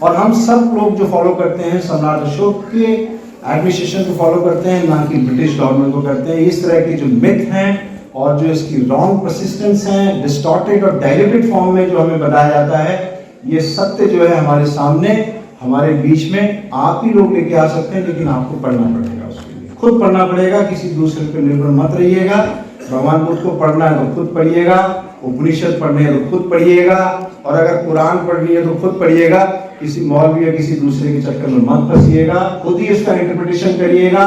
और हम सब लोग जो फॉलो करते हैं सम्राट अशोक के एडमिनिस्ट्रेशन को फॉलो करते हैं, ना कि ब्रिटिश गवर्नमेंट को करते हैं। इस तरह के जो मिथ हैं और जो इसकी रॉन्ग परसिस्टेंस हैं, डिस्टॉर्टेड और डायल्यूटेड फॉर्म में जो हमें बताया जाता है, ये सत्य जो है हमारे सामने, हमारे बीच में आप ही लोग लेके आ सकते हैं, लेकिन आपको पढ़ना पड़ेगा। उसके लिए खुद पढ़ना पड़ेगा, किसी दूसरे पर निर्भर मत रहिएगा। भगवान बुद्ध को पढ़ना है तो खुद पढ़िएगा, उपनिषद पढ़ने हैं तो खुद पढ़िएगा, और अगर कुरान पढ़नी है तो खुद पढ़िएगा। किसी मौलवी या किसी दूसरे के चक्कर में मत फंसिएगा। खुद ही उसका इंटरप्रिटेशन करिएगा,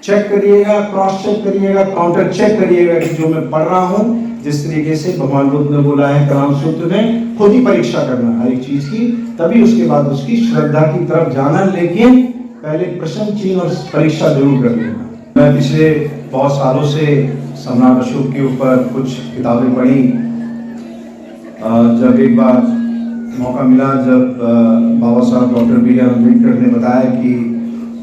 चेक करिएगा, क्रॉस चेक करिएगा, काउंटर चेक करिएगा कि जो मैं पढ़ रहा हूँ, जिस तरीके से भगवान बुद्ध ने बोला है कलाम सूत्र में, खुद ही परीक्षा करना हर एक चीज की, तभी उसके बाद उसकी श्रद्धा की तरफ जाना। लेकिन पहले प्रश्न चिन्ह और परीक्षा जरूर कर लेना। मैं पिछले बहुत सालों से सम्राट अशोक के ऊपर कुछ किताबें पढ़ी। जब एक बार मौका मिला, जब बाबा साहब डॉक्टर बी.आर. अम्बेडकर ने बताया कि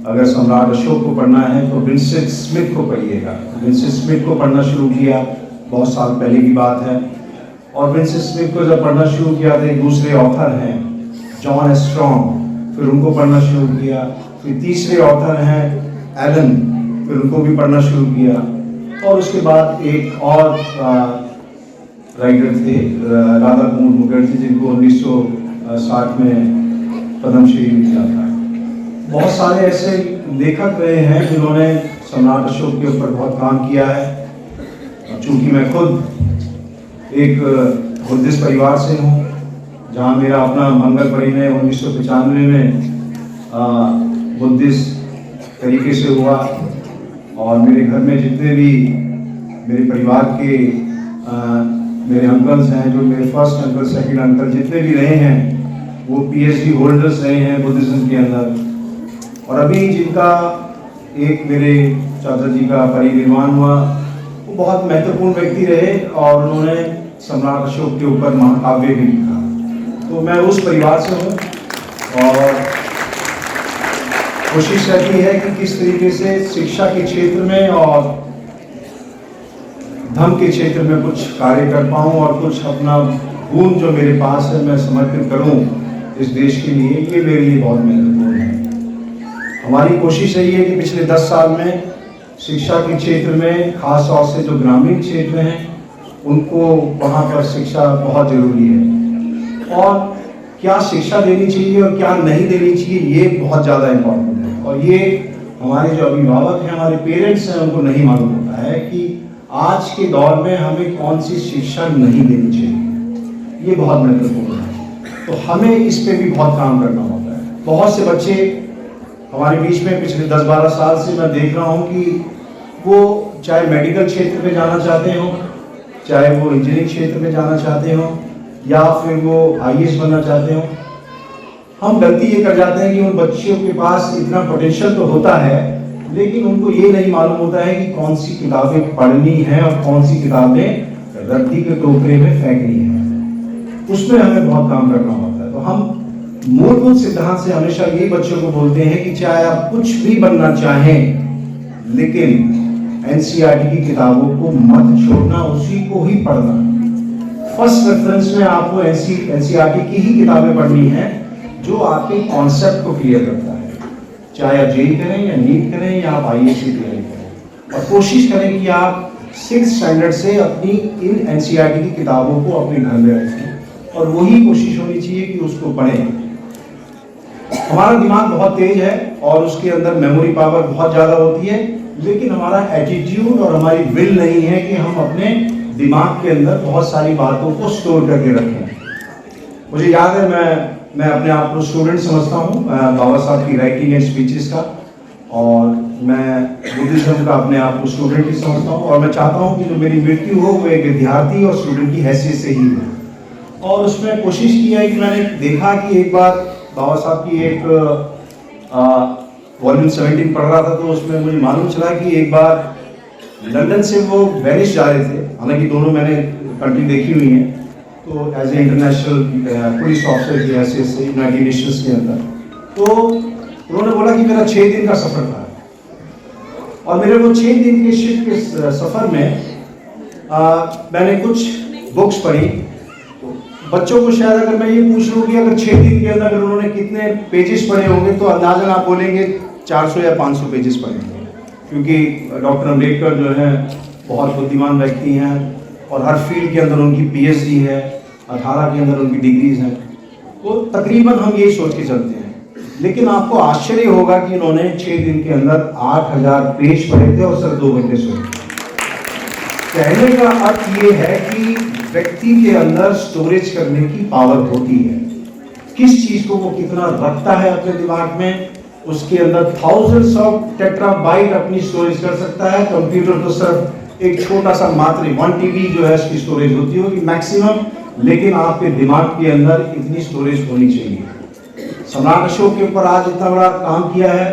अगर सम्राट अशोक को पढ़ना है तो विंसेंट स्मिथ को पढ़िएगा। विंसेंट स्मिथ को पढ़ना शुरू किया, बहुत साल पहले की बात है। और विंसेंट स्मिथ को जब पढ़ना शुरू किया तो एक दूसरे ऑथर हैं जॉन स्ट्रॉन्ग, फिर उनको पढ़ना शुरू किया। फिर तीसरे ऑथर हैं एलन, फिर उनको भी पढ़ना शुरू किया। और उसके बाद एक और राइटर थे राधा कुमार मुखर्जी, जिनको 1960 में पद्मश्री मिला था। बहुत सारे ऐसे लेखक रहे हैं जिन्होंने सम्राट अशोक के ऊपर बहुत काम किया है। चूंकि मैं खुद एक बुद्धिस्ट परिवार से हूँ, जहाँ मेरा अपना मंगल परिणय 1995 में बुद्धिस्ट तरीके से हुआ, और मेरे घर में जितने भी मेरे परिवार के मेरे अंकल्स हैं, जो मेरे फर्स्ट अंकल, सेकंड अंकल जितने भी रहे हैं, वो पीएचडी होल्डर्स रहे हैं बुद्धिज्म के अंदर। और अभी जिनका एक मेरे चाचा जी का परिनिर्वाण हुआ, वो बहुत महत्वपूर्ण व्यक्ति रहे और उन्होंने सम्राट अशोक के ऊपर महाकाव्य भी लिखा। तो मैं उस परिवार से हूँ और कोशिश रहती है कि किस तरीके से शिक्षा के क्षेत्र में और धर्म के क्षेत्र में कुछ कार्य कर पाऊँ और कुछ अपना गुण जो मेरे पास है मैं समर्पित करूँ इस देश के लिए। ये मेरे लिए बहुत महत्वपूर्ण है। हमारी कोशिश रही है कि पिछले 10 साल में शिक्षा के क्षेत्र में, खास तौर से जो ग्रामीण क्षेत्र हैं, उनको वहाँ पर शिक्षा बहुत ज़रूरी है। और क्या शिक्षा देनी चाहिए और क्या नहीं देनी चाहिए, ये बहुत ज़्यादा इम्पोर्टेंट है। और ये हमारे जो अभिभावक हैं, हमारे पेरेंट्स हैं, उनको नहीं मालूम होता है कि आज के दौर में हमें कौन सी शिक्षा नहीं देनी चाहिए। ये बहुत महत्वपूर्ण है। तो हमें इस पे भी बहुत काम करना होता है। बहुत से बच्चे हमारे बीच में पिछले 10-12 साल से मैं देख रहा हूँ कि वो चाहे मेडिकल क्षेत्र में जाना चाहते हो, चाहे वो इंजीनियरिंग क्षेत्र में जाना चाहते हो, या फिर वो आईएएस बनना चाहते हो। हम गलती ये कर जाते हैं कि उन बच्चों के पास इतना पोटेंशियल तो होता है, लेकिन उनको ये नहीं मालूम होता है कि कौन सी किताबें पढ़नी है और कौन सी किताबें रद्दी के टोकरे में फेंकनी है। उसमें हमें बहुत काम करना होता है। तो हम मूलभूत सिद्धांत से हमेशा ये बच्चों को बोलते हैं कि चाहे आप कुछ भी बनना चाहें, लेकिन एनसीईआरटी की किताबों को मत छोड़ना, उसी को ही पढ़ना। फर्स्ट रेफरेंस में आपको एनसीईआरटी की ही किताबें पढ़नी है जो आपके कॉन्सेप्ट को क्लियर करता है। चाहे आप जेईई करें या नीट करें या आप आईएएस की तैयारी करें, और कोशिश करें कि आप 6th स्टैंडर्ड से अपनी इन एनसीईआरटी की किताबों को अपने घर में रखें, और वही कोशिश होनी चाहिए कि उसको पढ़ें। हमारा दिमाग बहुत तेज है और उसके अंदर मेमोरी पावर बहुत ज़्यादा होती है, लेकिन हमारा एटीट्यूड और हमारी विल नहीं है कि हम अपने दिमाग के अंदर बहुत सारी बातों को स्टोर करके रखें। मुझे याद है, मैं अपने आप को स्टूडेंट समझता हूँ बाबा साहब की राइटिंग एंड स्पीचेस का, और मैं बुद्धिज्म का अपने आप को स्टूडेंट ही समझता हूँ। और मैं चाहता हूँ कि जो मेरी मृत्यु हो वो एक विद्यार्थी और स्टूडेंट की हैसियत से ही हो। और उसमें कोशिश की है कि मैंने देखा कि एक बार बाबा साहब की एक वॉल्यूम 17 पढ़ रहा था, तो उसमें मुझे मालूम चला कि एक बार लंदन से वो वेनिस जा रहे थे। हालांकि दोनों मैंने कंट्री देखी हुई हैं, तो as a international police officer की हैसियत से यूनाइटेड नेशंस के अंदर, तो उन्होंने बोला कि मेरा 6 दिन का सफ़र था, और मेरे वो 6 दिन के शिप के सफ़र में मैंने कुछ बुक्स पढ़ी। बच्चों को शायद अगर मैं ये पूछ लूँ कि अगर 6 दिन के अंदर अगर उन्होंने कितने पेजेस पढ़े होंगे तो अंदाजन आप बोलेंगे 400 या 500 पेजेस पढ़े होंगे, क्योंकि डॉक्टर अम्बेडकर जो है बहुत बुद्धिमान व्यक्ति हैं और हर फील्ड के अंदर उनकी PhD है, 18 के अंदर उनकी डिग्रीज हैं। तो तकरीबन हम यही सोच के चलते हैं, लेकिन आपको आश्चर्य होगा कि इन्होंने 6 दिन के अंदर 8000 पेज पढ़े थे और सिर्फ 2 घंटे सोए। कहने का अर्थ ये है कि व्यक्ति के अंदर स्टोरेज करने की पावर होती है, किस चीज को वो कितना रखता है अपने दिमाग में, उसके अंदर थाउजेंड्स ऑफ टेट्राबाइट अपनी स्टोरेज कर सकता है। कंप्यूटर तो सिर्फ एक छोटा सा मात्र 1 TB जो है इसकी स्टोरेज होती होगी मैक्सिमम, लेकिन आपके दिमाग के अंदर इतनी स्टोरेज होनी चाहिए। सम्राट अशोक के ऊपर आज इतना बड़ा काम किया है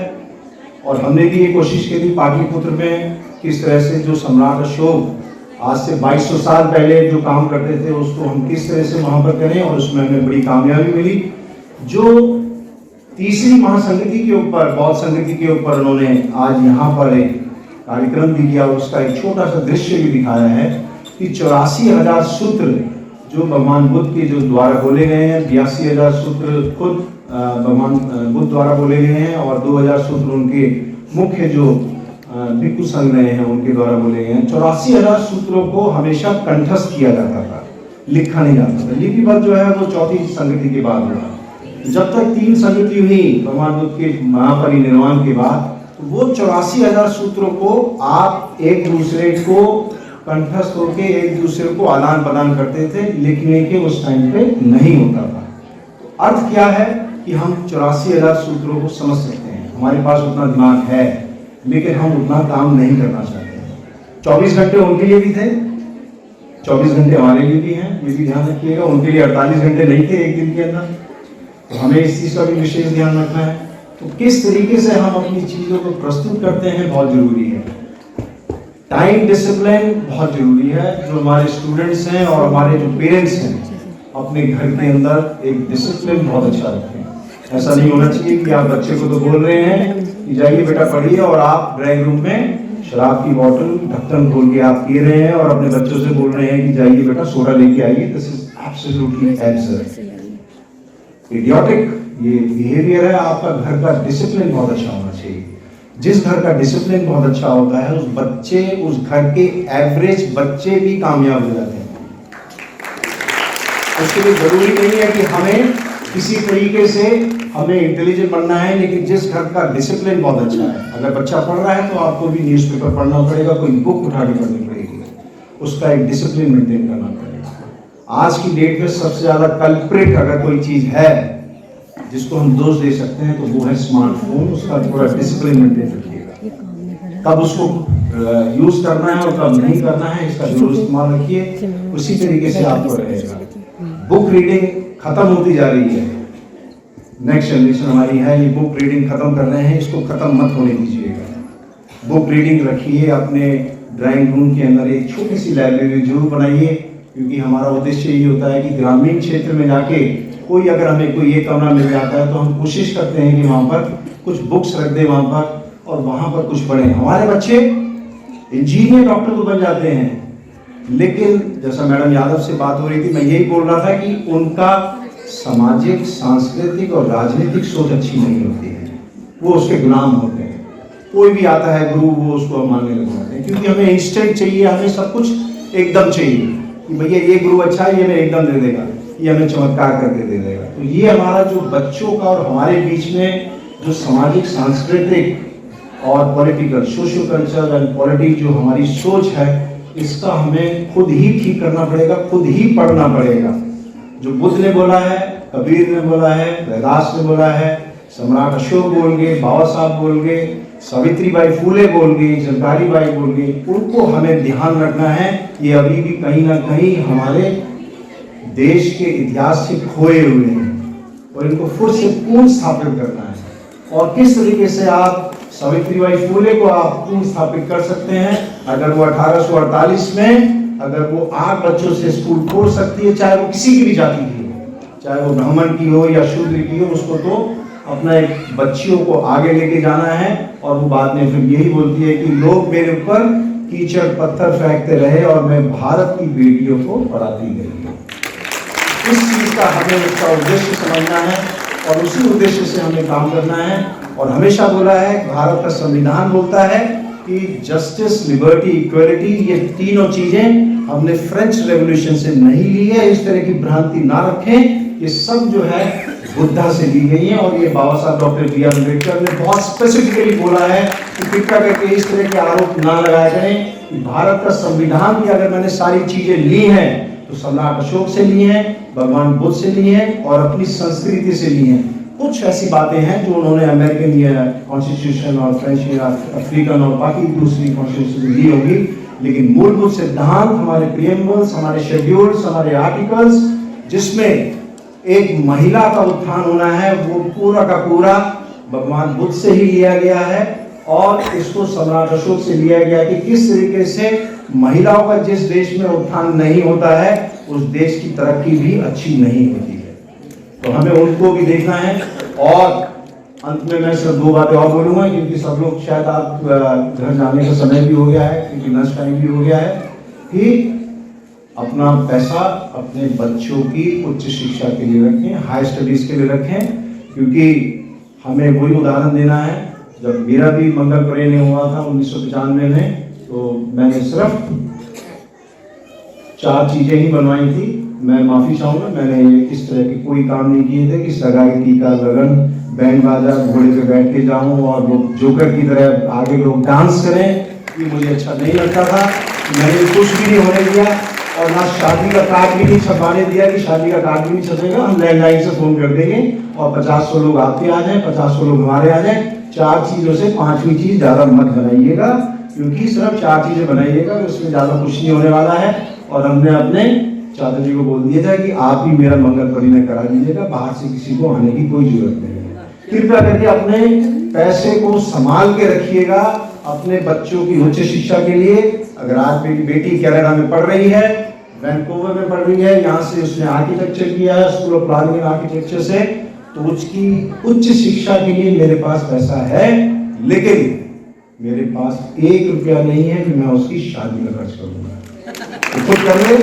और हमने भी ये कोशिश की थी पाटलिपुत्र में, किस तरह से जो सम्राट अशोक आज से 2200 साल पहले जो काम करते थे उसको हम किस तरह से वहां पर करें, और उसमें हमें बड़ी कामयाबी मिली। जो तीसरी महासंगति के ऊपर, बौद्ध संगति के ऊपर उन्होंने आज यहाँ पर एक कार्यक्रम भी किया, उसका एक छोटा सा दृश्य भी दिखाया है कि 84,000 सूत्र जो भगवान बुद्ध के जो द्वारा बोले गए हैं, 82,000 सूत्र खुद भगवान बुद्ध द्वारा बोले गए हैं और 2,000 सूत्र उनके मुख्य जो भिक्षु संघ रहे हैं उनके द्वारा बोले गए हैं। 84,000 सूत्रों को हमेशा कंठस्थ किया जाता था, लिखा नहीं जाता था। लिपिबद्ध जो है वो चौथी संगति के बाद हुआ। जब तक 3 संगति हुई भगवान बुद्ध के महापरिनिर्वाण के बाद, तो वो 84,000 सूत्रों को आप एक दूसरे को कंठस्थ होकर एक दूसरे को आदान प्रदान करते थे, लिखने के उस टाइम पे नहीं होता था। अर्थ क्या है कि हम 84,000 सूत्रों को समझ सकते हैं, हमारे पास उतना दिमाग है, लेकिन हम उतना काम नहीं करना चाहते हैं। 24 घंटे उनके लिए भी थे, 24 घंटे हमारे लिए भी हैं, ये भी ध्यान रखिएगा। उनके लिए 48 घंटे नहीं थे एक दिन के अंदर, तो हमें इस चीज़ का भी विशेष ध्यान रखना है। तो किस तरीके से हम अपनी चीज़ों को प्रस्तुत करते हैं बहुत जरूरी है। टाइम डिसिप्लिन बहुत जरूरी है। जो हमारे स्टूडेंट्स हैं और हमारे जो पेरेंट्स हैं, अपने घर के अंदर एक डिसिप्लिन बहुत अच्छा रखें। ऐसा नहीं होना चाहिए कि आप बच्चे को तो बोल रहे हैं कि जाइए बेटा पढ़िए, और आप ड्राइंग रूम में शराब की बोतल ढक्कन खोल के आप पी रहे हैं और अपने बच्चों से बोल रहे हैं कि जाइए बेटा सोडा लेके आइए। This is absolutely absurd, idiotic ये बिहेवियर है। आपका घर का डिसिप्लिन बहुत अच्छा होना चाहिए। जिस घर का डिसिप्लिन बहुत अच्छा होता है उस बच्चे, उस घर के एवरेज बच्चे भी कामयाब हो जाते हैं। उसके लिए जरूरी नहीं है कि हमें किसी तरीके से हमें इंटेलिजेंट बनना है, लेकिन जिस घर का डिसिप्लिन बहुत अच्छा है, अगर बच्चा पढ़ रहा है तो आपको भी न्यूज़पेपर पढ़ना पड़ेगा, कोई बुक उठा के पढ़नी पड़ेगी, उसका एक डिसिप्लिन मेंटेन करना पड़ेगा। आज की डेट में सबसे ज्यादा कल्प्रिट अगर कोई चीज है जिसको हम दोष दे सकते हैं तो वो है स्मार्टफोन। उसका पूरा डिसिप्लिन मेंटेन रखिएगा, कब उसको यूज करना है और कब नहीं करना है इसका जरूर इस्तेमाल रखिए, उसी तरीके से आपको रहेगा। बुक रीडिंग खत्म होती जा रही है, नेक्स्ट जनरेशन हमारी है, ये बुक रीडिंग खत्म कर रहे हैं, इसको खत्म मत होने दीजिएगा। बुक रीडिंग रखिए, अपने ड्राइंग रूम के अंदर एक छोटी सी लाइब्रेरी जरूर बनाइए, क्योंकि हमारा उद्देश्य ये होता है कि ग्रामीण क्षेत्र में जाके कोई अगर हमें कोई ये कमरा मिल जाता है तो हम कोशिश करते हैं कि वहाँ पर कुछ बुक्स रख दें वहाँ पर और वहाँ पर कुछ पढ़ें। हमारे बच्चे इंजीनियर डॉक्टर तो बन जाते हैं, लेकिन जैसा मैडम यादव से बात हो रही थी, मैं यही बोल रहा था कि उनका सामाजिक, सांस्कृतिक और राजनीतिक सोच अच्छी नहीं होती है, वो उसके गुलाम होते हैं। कोई भी आता है गुरु, वो उसको मानने लग जाते हैं, क्योंकि हमें इंस्टेंट चाहिए, हमें सब कुछ एकदम चाहिए कि भैया ये गुरु अच्छा है, ये हमें एकदम दे देगा, ये हमें चमत्कार करके दे देगा। तो ये हमारा जो बच्चों का और हमारे बीच में जो सामाजिक, सांस्कृतिक और political, social culture and politics जो हमारी सोच है, इसका हमें खुद ही ठीक करना पड़ेगा, खुद ही पढ़ना पड़ेगा। जो बुद्ध ने बोला है, कबीर ने बोला है, रैदास ने बोला है, सम्राट अशोक बोल गए, बाबा साहब बोल गए, सावित्रीबाई फूले बोल गई, झलकारी बाई बोल गई, उनको हमें ध्यान रखना है। ये अभी भी कहीं ना कहीं हमारे देश के इतिहास से खोए हुए हैं और इनको फिर से पुनः स्थापित करना है। और किस तरीके से आप सावित्रीबाई फूले को आप पुनः स्थापित कर सकते हैं? अगर वो 1848 में अगर वो 8 बच्चों से स्कूल खोल सकती है, चाहे वो किसी की भी जाति की हो, चाहे वो ब्राह्मण की हो या शूद्र की हो, उसको तो अपना एक बच्चियों को आगे लेके जाना है। और वो बाद में फिर यही बोलती है कि लोग मेरे ऊपर कीचड़ पत्थर फेंकते रहे और मैं भारत की बेटियों को पढ़ाती गई। इस चीज़ का हमें उसका उद्देश्य समझना है और उसी उद्देश्य से हमें काम करना है। और हमेशा बोला है, भारत का संविधान बोलता है कि जस्टिस, लिबर्टी, इक्वलिटी, ये तीनों चीजें हमने फ्रेंच रेवोल्यूशन से नहीं ली है। इस तरह की भ्रांति ना रखें, ये सब जो है बुद्धा से ली गई है। और ये बाबा साहब डॉक्टर बी.आर. अम्बेडकर ने बहुत स्पेसिफिकली बोला है कि कृपया करके इस तरह के आरोप ना लगाए करें कि भारत का संविधान की अगर मैंने सारी चीजें ली हैं तो सम्राट अशोक से ली हैं, भगवान बुद्ध से ली हैं और अपनी संस्कृति से ली हैं। कुछ ऐसी बातें हैं जो उन्होंने अमेरिकन कॉन्स्टिट्यूशन और फ्रेंच अफ्रीकन और बाकी दूसरी कॉन्स्टिट्यूशन ली होगी, लेकिन मूलभूत सिद्धांत हमारे प्रीएम्बल्स, हमारे शेड्यूल्स, हमारे आर्टिकल्स, जिसमें एक महिला का उत्थान होना है, वो पूरा का पूरा भगवान बुद्ध से ही लिया गया है। और इसको सम्राट अशोक से लिया गया कि किस तरीके से महिलाओं का जिस देश में उत्थान नहीं होता है उस देश की तरक्की भी अच्छी नहीं होती है। तो हमें उनको भी देखना है। और अंत में मैं सिर्फ 2 बातें और बोलूंगा, क्योंकि सब लोग शायद आप घर जाने का समय भी हो गया है, क्योंकि लंच टाइम भी हो गया है, कि अपना पैसा अपने बच्चों की उच्च शिक्षा के लिए रखें, हाई स्टडीज के लिए रखें। क्योंकि हमें वही उदाहरण देना है, जब मेरा भी मंगल प्रेरणा हुआ था 1995 में, तो मैंने सिर्फ 4 चीजें ही बनवाई थी। मैं माफी चाहूंगा, मैंने इस तरह के कोई काम नहीं किए थे कि सगाई, टीका, लगन, बैंड बाजा, घोड़े पे बैठ के जाऊं और वो जोकर की तरह आगे लोग डांस करें, ये मुझे अच्छा नहीं लगता था। मैंने कुछ भी नहीं होने दिया और ना शादी का कार्ड भी नहीं छपवाने दिया कि शादी का कार्ड भी नहीं छपेगा, हम लैंडलाइन से फोन कर देंगे और 50-100 लोग आपके आ जाए, 50-100 लोग हमारे आ जाए। 4 चीजों से 5वीं चीज ज्यादा मत बनाइएगा, क्योंकि सिर्फ 4 चीजें बनाइएगा, उसमें ज्यादा कुछ नहीं होने वाला है। और हमने अपने चाचा जी को बोल दिया था कि आप ही मेरा मंगल परिणय करा दीजिएगा, बाहर से किसी को आने की कोई जरूरत नहीं है। कृपया करके अपने पैसे को संभाल के रखिएगा अपने बच्चों की उच्च शिक्षा के लिए। अगर आज मेरी बेटी कनाडा में पढ़ रही है, वैंकूवर में पढ़ रही है, यहाँ से उसने आर्किटेक्चर किया है, school of planning and architecture से, तो उसकी उच्च शिक्षा के लिए मेरे पास पैसा है, लेकिन मेरे पास 1 रुपया नहीं है कि मैं उसकी शादी में खर्च करूंगा। तो खुद कर ले,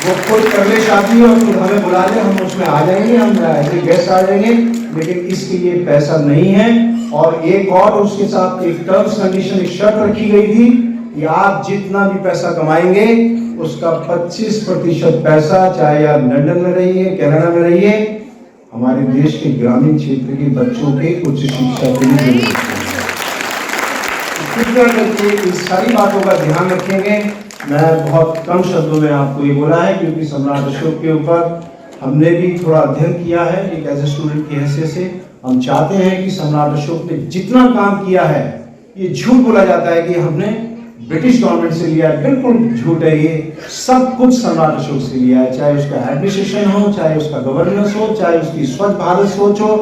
वो खुद कर ले शादी और खुद हमें बुला ले, हम उसमें आ जाएंगे, हम ऐसे गेस्ट आ जाएंगे, लेकिन इसके लिए पैसा नहीं है। और एक और उसके साथ एक टर्म्स कंडीशन, एक शर्त रखी गई थी कि आप जितना भी पैसा कमाएंगे उसका 25% पैसा, चाहे आप लंदन में रहिए, कनाडा में रहिए, हमारे देश के ग्रामीण क्षेत्र के बच्चों के उच्च शिक्षा के लिए करके इस सारी बातों का ध्यान रखेंगे। मैं बहुत कम शब्दों में आपको ये बोला है, क्योंकि सम्राट अशोक के ऊपर हमने भी थोड़ा अध्ययन किया है एक एज ए स्टूडेंट की हैसियत से। हम चाहते हैं कि सम्राट अशोक ने जितना काम किया है, ये झूठ बोला जाता है कि हमने ब्रिटिश गवर्नमेंट से लिया है, बिल्कुल झूठ है। ये सब कुछ सम्राट अशोक से लिया है, चाहे उसका एडमिनिस्ट्रेशन हो, चाहे उसका गवर्नेंस हो, चाहे उसकी स्वच्छ भारत सोच हो,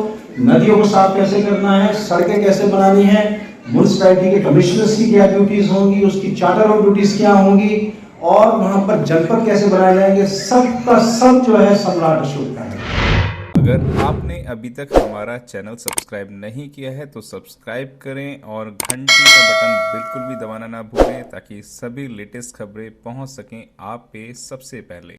नदियों को साफ कैसे करना है, सड़कें कैसे बनानी है, म्युनिसिपैलिटी के कमिश्नर्स की क्या ड्यूटीज होंगी, उसकी चार्टर ऑफ ड्यूटीज क्या होंगी, और वहां पर जनपद कैसे बनाए जाएंगे, सब का सब जो है सम्राट अशोक का है। अगर आपने अभी तक हमारा चैनल सब्सक्राइब नहीं किया है तो सब्सक्राइब करें और घंटी का बटन बिल्कुल भी दबाना ना भूलें, ताकि सभी लेटेस्ट खबरें पहुंच सकें आप पे सबसे पहले।